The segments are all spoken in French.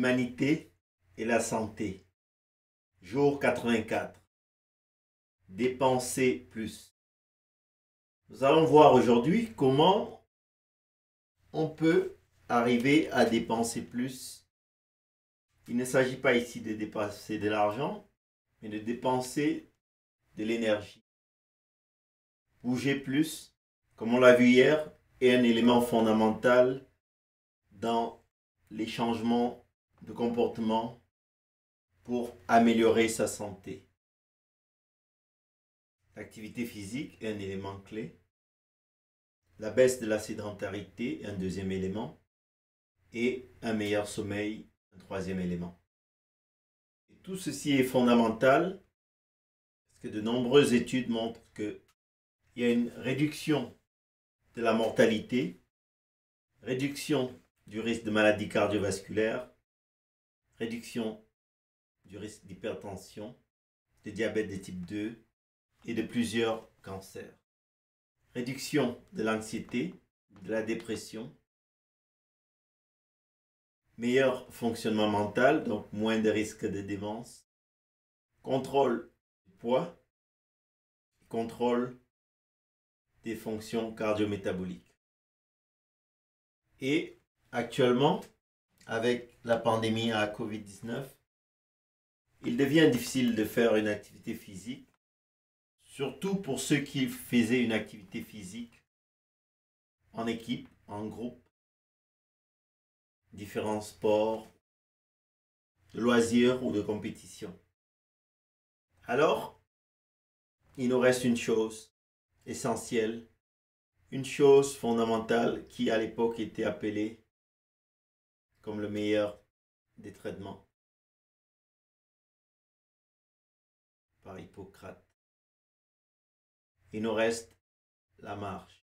L'humanité et la santé. Jour 84. Dépenser plus. Nous allons voir aujourd'hui comment on peut arriver à dépenser plus. Il ne s'agit pas ici de dépenser de l'argent, mais de dépenser de l'énergie. Bouger plus, comme on l'a vu hier, est un élément fondamental dans les changements de comportement pour améliorer sa santé. L'activité physique est un élément clé. La baisse de la sédentarité est un deuxième élément. Et un meilleur sommeil, un troisième élément. Et tout ceci est fondamental parce que de nombreuses études montrent qu'il y a une réduction de la mortalité, réduction du risque de maladies cardiovasculaires, réduction du risque d'hypertension, de diabète de type 2 et de plusieurs cancers. Réduction de l'anxiété, de la dépression, meilleur fonctionnement mental, donc moins de risque de démence, contrôle du poids, contrôle des fonctions cardio-métaboliques. Et actuellement, avec la pandémie à Covid-19, il devient difficile de faire une activité physique, surtout pour ceux qui faisaient une activité physique en équipe, en groupe, différents sports, de loisirs ou de compétition. Alors, il nous reste une chose essentielle, une chose fondamentale qui à l'époque était appelée comme le meilleur des traitements par Hippocrate. Il nous reste la marche.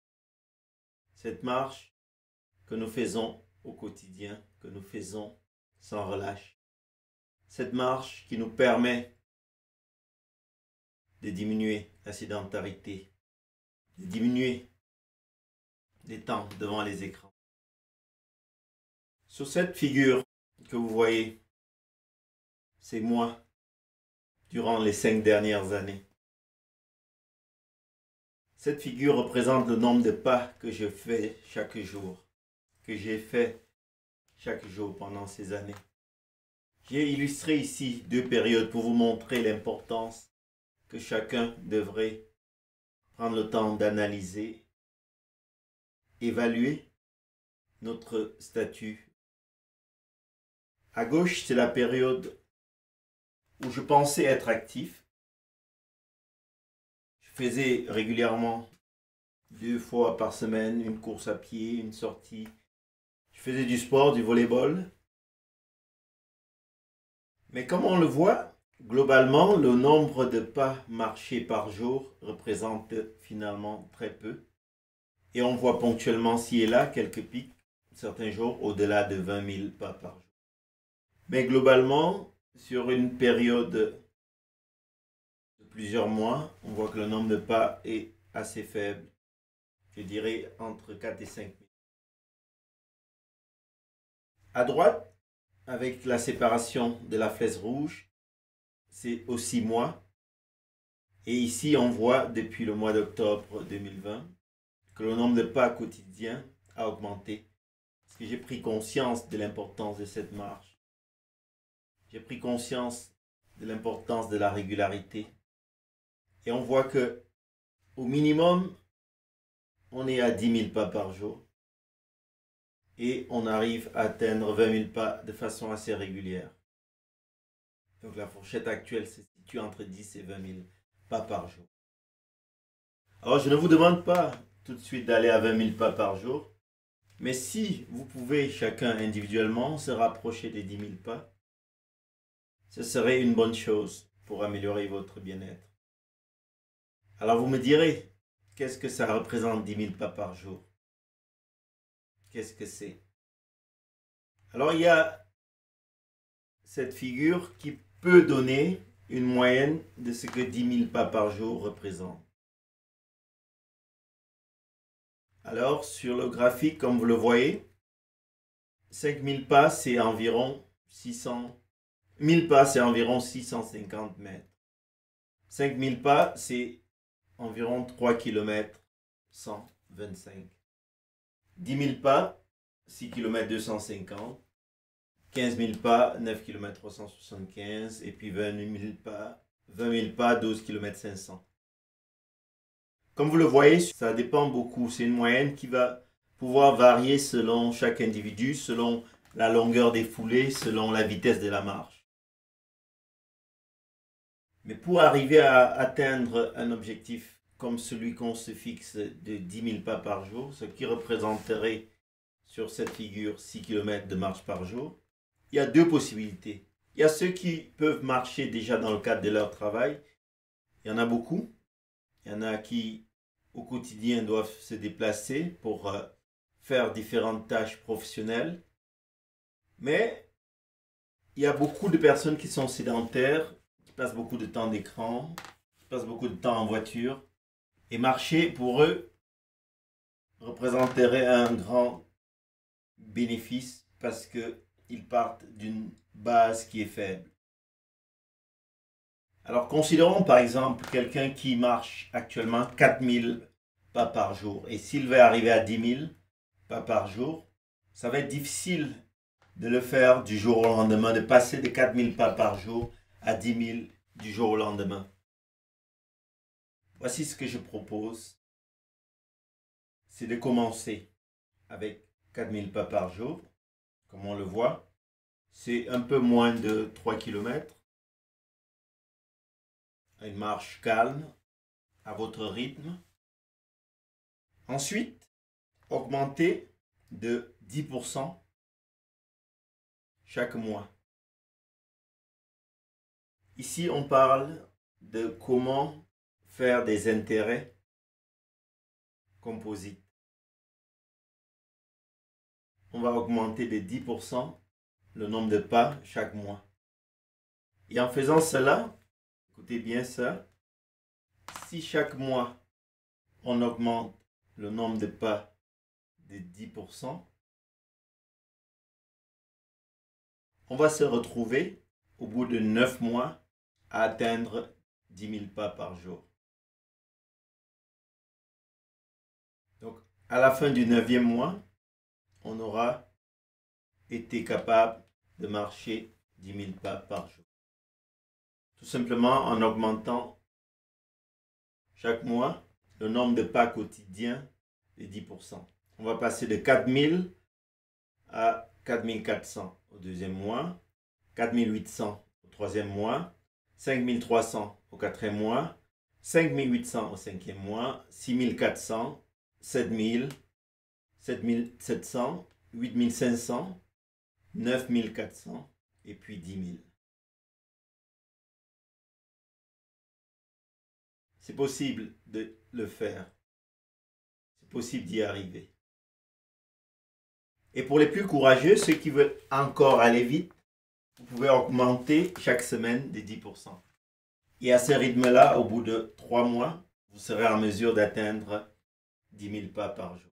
Cette marche que nous faisons au quotidien, que nous faisons sans relâche. Cette marche qui nous permet de diminuer la sédentarité, de diminuer les temps devant les écrans. Sur cette figure que vous voyez, c'est moi durant les 5 dernières années. Cette figure représente le nombre de pas que je fais chaque jour, que j'ai fait chaque jour pendant ces années. J'ai illustré ici 2 périodes pour vous montrer l'importance que chacun devrait prendre le temps d'analyser, évaluer notre statut. À gauche, c'est la période où je pensais être actif. Je faisais régulièrement 2 fois par semaine une course à pied, une sortie. Je faisais du sport, du volleyball. Mais comme on le voit, globalement, le nombre de pas marchés par jour représente finalement très peu. Et on voit ponctuellement ci et là quelques pics, certains jours au-delà de 20 000 pas par jour. Mais globalement, sur une période de plusieurs mois, on voit que le nombre de pas est assez faible. Je dirais entre 4 et 5 000. À droite, avec la séparation de la flèche rouge, c'est aux 6 mois. Et ici, on voit depuis le mois d'octobre 2020 que le nombre de pas quotidiens a augmenté. Parce que j'ai pris conscience de l'importance de cette marche. J'ai pris conscience de l'importance de la régularité. Et on voit que au minimum, on est à 10 000 pas par jour. Et on arrive à atteindre 20 000 pas de façon assez régulière. Donc la fourchette actuelle se situe entre 10 et 20 000 pas par jour. Alors je ne vous demande pas tout de suite d'aller à 20 000 pas par jour. Mais si vous pouvez chacun individuellement se rapprocher des 10 000 pas, ce serait une bonne chose pour améliorer votre bien-être. Alors vous me direz, qu'est-ce que ça représente 10 000 pas par jour? Qu'est-ce que c'est? Alors il y a cette figure qui peut donner une moyenne de ce que 10 000 pas par jour représente. Alors sur le graphique, comme vous le voyez, 5 000 pas c'est environ 600. 1000 pas, c'est environ 650 mètres. 5000 pas, c'est environ 3 km 125. 10 000 pas, 6 km 250. 15 000 pas, 9 km 375. Et puis 20 000 pas, 12 km 500. Comme vous le voyez, ça dépend beaucoup. C'est une moyenne qui va pouvoir varier selon chaque individu, selon la longueur des foulées, selon la vitesse de la marche. Mais pour arriver à atteindre un objectif comme celui qu'on se fixe de 10 000 pas par jour, ce qui représenterait sur cette figure 6 km de marche par jour, il y a deux possibilités. Il y a ceux qui peuvent marcher déjà dans le cadre de leur travail. Il y en a beaucoup. Il y en a qui, au quotidien, doivent se déplacer pour faire différentes tâches professionnelles. Mais il y a beaucoup de personnes qui sont sédentaires, qui passent beaucoup de temps d'écran, qui passent beaucoup de temps en voiture. Et marcher, pour eux, représenterait un grand bénéfice parce qu'ils partent d'une base qui est faible. Alors, considérons par exemple quelqu'un qui marche actuellement 4000 pas par jour. Et s'il veut arriver à 10 000 pas par jour, ça va être difficile de le faire du jour au lendemain, de passer de 4000 pas par jour à 10 000 du jour au lendemain. Voici ce que je propose. C'est de commencer avec 4000 pas par jour. Comme on le voit, c'est un peu moins de 3 km. Une marche calme, à votre rythme. Ensuite, augmentez de 10% chaque mois. Ici, on parle de comment faire des intérêts composites. On va augmenter de 10% le nombre de pas chaque mois. Et en faisant cela, écoutez bien ça, si chaque mois on augmente le nombre de pas de 10%, on va se retrouver au bout de 9 mois à atteindre 10 000 pas par jour. Donc, à la fin du 9e mois, on aura été capable de marcher 10 000 pas par jour. Tout simplement en augmentant chaque mois le nombre de pas quotidiens de 10%. On va passer de 4000 à 4400 au 2e mois, 4800 au 3e mois, 5300 au 4e mois, 5800 au 5e mois, 6400, 7000, 7700, 8500, 9400 et puis 10 000. C'est possible de le faire. C'est possible d'y arriver. Et pour les plus courageux, ceux qui veulent encore aller vite, vous pouvez augmenter chaque semaine de 10%. Et à ce rythme-là, au bout de 3 mois, vous serez en mesure d'atteindre 10 000 pas par jour.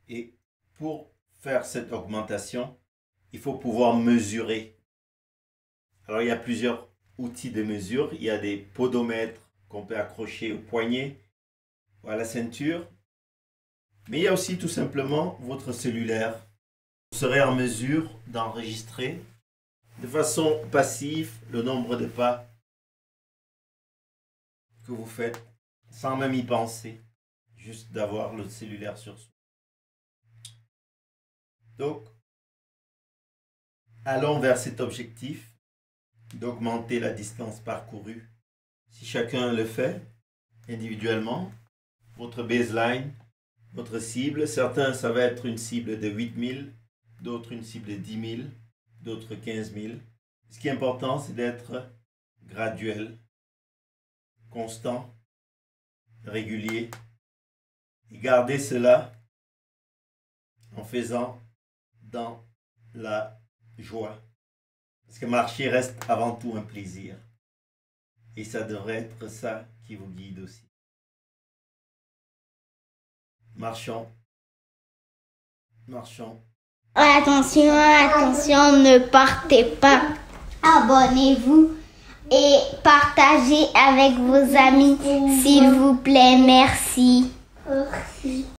Et pour faire cette augmentation, il faut pouvoir mesurer. Alors, il y a plusieurs outils de mesure. Il y a des podomètres qu'on peut accrocher au poignet ou à la ceinture. Mais il y a aussi tout simplement votre cellulaire. Vous serez en mesure d'enregistrer de façon passive le nombre de pas que vous faites sans même y penser, juste d'avoir le cellulaire sur soi. Donc, allons vers cet objectif d'augmenter la distance parcourue. Si chacun le fait individuellement, votre baseline, votre cible, certains ça va être une cible de 8000, d'autres une cible de 10 000, d'autres 15 000. Ce qui est important, c'est d'être graduel, constant, régulier, et garder cela en faisant dans la joie. Parce que marcher reste avant tout un plaisir. Et ça devrait être ça qui vous guide aussi. Marchons, marchons, Attention, attention, ne partez pas. Abonnez-vous et partagez avec vos amis, s'il vous plaît. Merci.